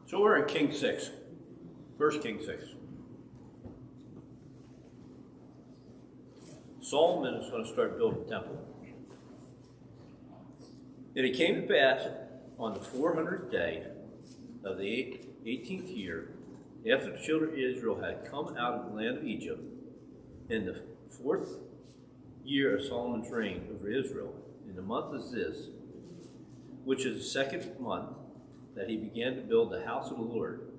So we're in King 6, 1 King 6. Solomon is going to start building the temple. And it came to pass on the 400th day of the 18th year, after the children of Israel had come out of the land of Egypt, in the 4th year of Solomon's reign over Israel, in the month of Ziz, which is the 2nd month, that he began to build the house of the Lord.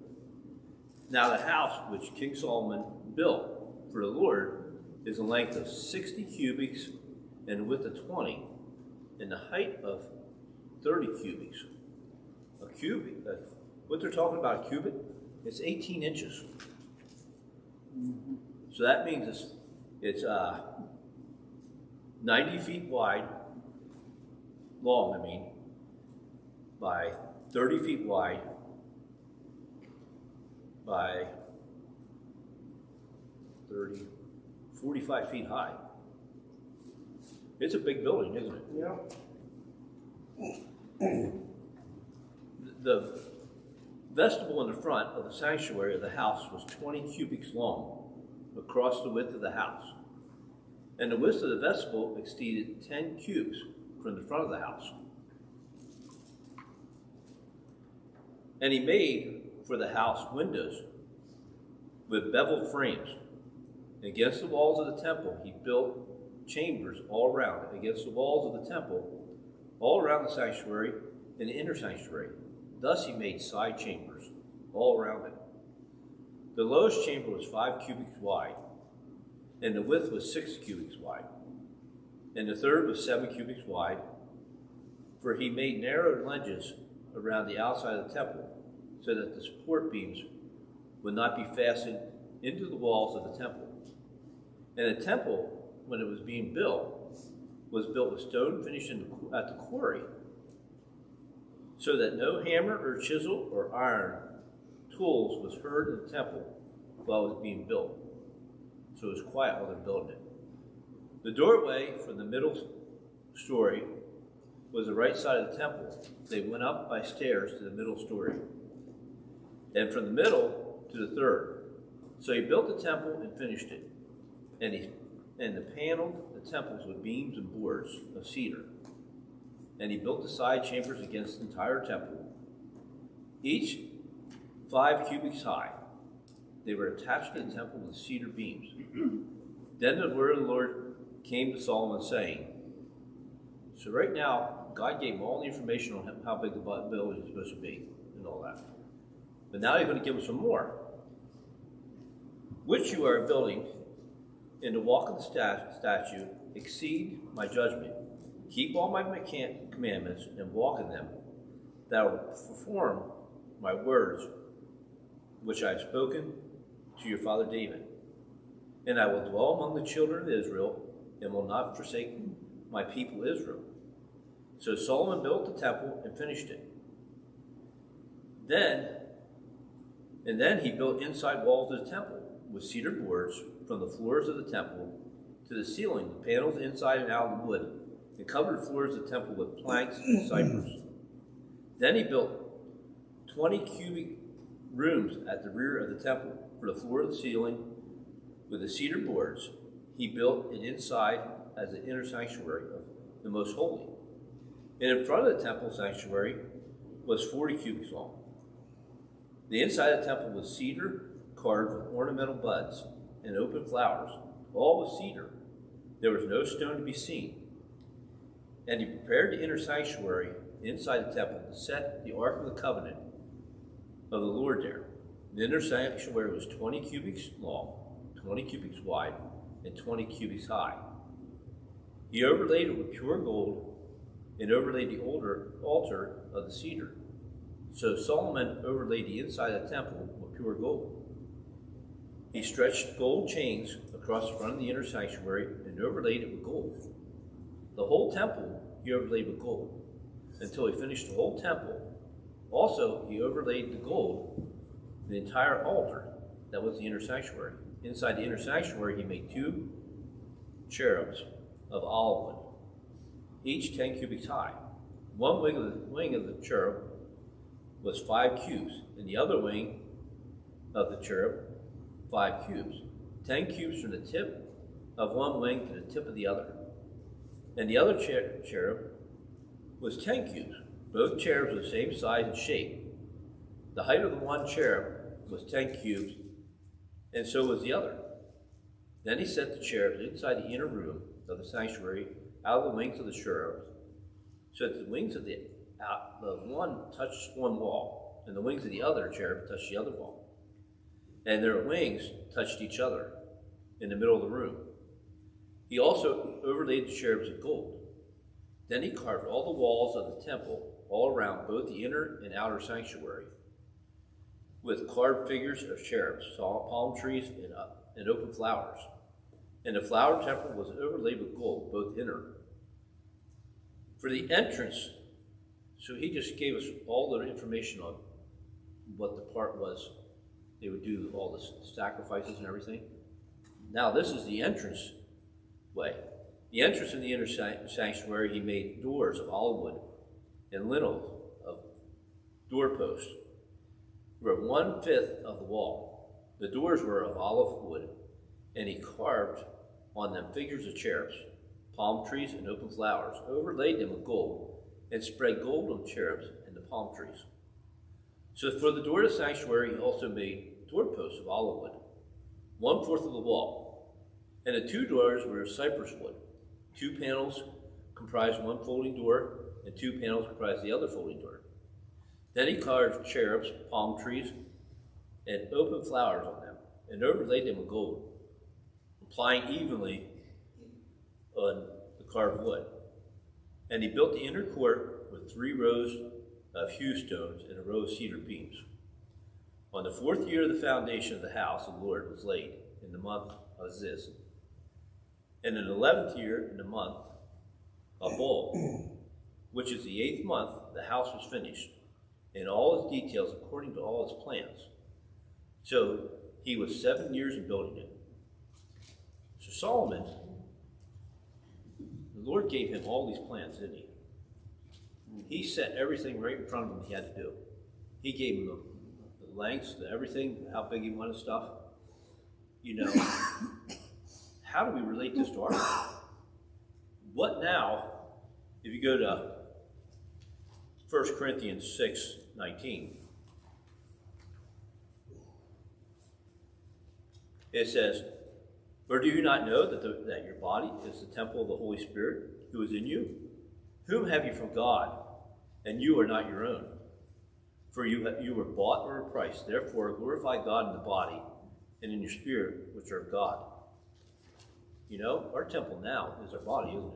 Now the house which King Solomon built for the Lord is a length of 60 cubits and width of 20, and the height of 30 cubits. A cubit, what they're talking about, a cubit, it's 18 inches. So that means it's 90 feet wide, long, by 30 feet wide, by 45 feet high. It's a big building, isn't it? Yeah. The vestibule in the front of the sanctuary of the house was 20 cubits long across the width of the house. And the width of the vestibule exceeded 10 cubits from the front of the house. And he made for the house windows with beveled frames. Against the walls of the temple, he built chambers all around it, against the walls of the temple, all around the sanctuary and the inner sanctuary. Thus he made side chambers all around it. The lowest chamber was 5 cubits wide, and the width was 6 cubits wide, and the third was 7 cubits wide, for he made narrow lenges around the outside of the temple, so that the support beams would not be fastened into the walls of the temple. And the temple, when it was being built, was built with stone finished at the quarry, so that no hammer or chisel or iron tools was heard in the temple while it was being built. So it was quiet while they're building it. The doorway from the middle story was the right side of the temple. They went up by stairs to the middle story, and from the middle to the third. So he built the temple and finished it, and the paneled the temples with beams and boards of cedar. And he built the side chambers against the entire temple, each 5 cubits high. They were attached to the temple with cedar beams. Then the word of the Lord came to Solomon, saying, so right now, God gave him all the information on how big the building is supposed to be and all that. But now he's going to give him some more. Which you are building, and to walk in the statute, exceed my judgment. Keep all my commandments and walk in them, that I will perform my words which I have spoken to your father David. And I will dwell among the children of Israel, and will not forsake my people Israel. So Solomon built the temple and finished it. Then he built inside walls of the temple with cedar boards from the floors of the temple to the ceiling, the panels inside and out of the wood, and covered the floors of the temple with planks and cypress. Then he built 20 cubic rooms at the rear of the temple for the floor of the ceiling with the cedar boards. He built it inside as the inner sanctuary of the most holy. And in front of the temple sanctuary was 40 cubits long. The inside of the temple was cedar carved with ornamental buds and open flowers, all with cedar. There was no stone to be seen. And he prepared the inner sanctuary inside the temple to set the Ark of the Covenant of the Lord there. The inner sanctuary was 20 cubits long, 20 cubits wide, and 20 cubits high. He overlaid it with pure gold and overlaid the altar of the cedar. So Solomon overlaid the inside of the temple with pure gold. He stretched gold chains across the front of the inner sanctuary and overlaid it with gold. The whole temple he overlaid with gold until he finished the whole temple. Also, he overlaid the gold the entire altar that was the inner sanctuary. Inside the inner sanctuary, he made 2 cherubs of olive wood, each 10 cubits high. One wing of the cherub was 5 cubes, and the other wing of the cherub 5 cubes, 10 cubes from the tip of one wing to the tip of the other. And the other cherub was 10 cubes. Both cherubs were the same size and shape. The height of the one cherub was 10 cubes, and so was the other. Then he set the cherubs inside the inner room of the sanctuary out of the wings of the cherubs, so that the wings of the one touched one wall, and the wings of the other cherub touched the other wall. And their wings touched each other in the middle of the room. He also overlaid the cherubs with gold. Then he carved all the walls of the temple all around both the inner and outer sanctuary with carved figures of cherubs, palm trees, and open flowers. And the flower temple was overlaid with gold, both inner. For the entrance, so he just gave us all the information on what the part was. They would do all the sacrifices and everything. Now this is the entrance way. The entrance in the inner sanctuary, he made doors of olive wood and lintel of doorposts. Were 1/5 of the wall. The doors were of olive wood, and he carved on them figures of cherubs, palm trees, and open flowers, overlaid them with gold, and spread gold on cherubs and the palm trees. So for the door of the sanctuary, he also made doorposts of olive wood, 1/4 of the wall. And the 2 doors were of cypress wood. 2 panels comprised one folding door, and 2 panels comprised the other folding door. Then he carved cherubs, palm trees, and open flowers on them, and overlaid them with gold, applying evenly on the carved wood. And he built the inner court with 3 rows of hew stones and a row of cedar beams. On the 4th year of the foundation of the house, the Lord was laid in the month of Ziz. And in the 11th year, in the month of Bul, which is the 8th month, the house was finished, in all its details according to all its plans. So he was 7 years in building it. So Solomon, the Lord gave him all these plans, didn't he? He set everything right in front of him he had to do. He gave him the lengths, everything, how big he wanted stuff. You know, how do we relate this to our life? What now, if you go to 1 Corinthians 6:19, it says, "For do you not know that your body is the temple of the Holy Spirit who is in you, whom have you from God, and you are not your own? For you were bought for a price. Therefore glorify God in the body and in your spirit, which are of God." You know, our temple now is our body, isn't it?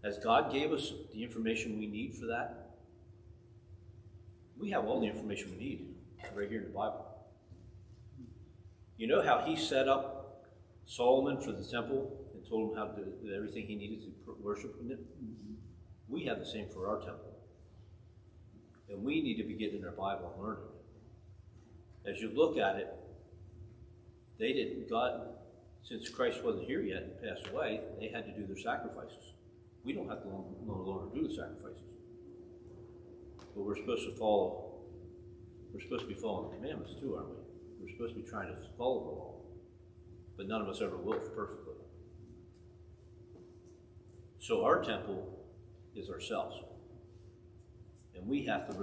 As God gave us the information we need for that, we have all the information we need right here in the Bible. You know how he set up Solomon for the temple and told him how to do everything he needed to worship in it? We have the same for our temple. And we need to be getting in our Bible and learning. As you look at it, God, since Christ wasn't here yet and passed away, they had to do their sacrifices. We don't have to no longer do the sacrifices. But we're supposed to be following the commandments too, aren't we? We're supposed to be trying to follow the law. But none of us ever will perfectly. So our temple is ourselves. And we have to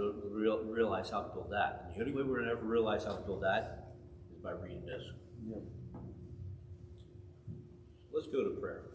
realize how to build that. And the only way we're going to ever realize how to build that is by reading this. Yeah. Let's go to prayer.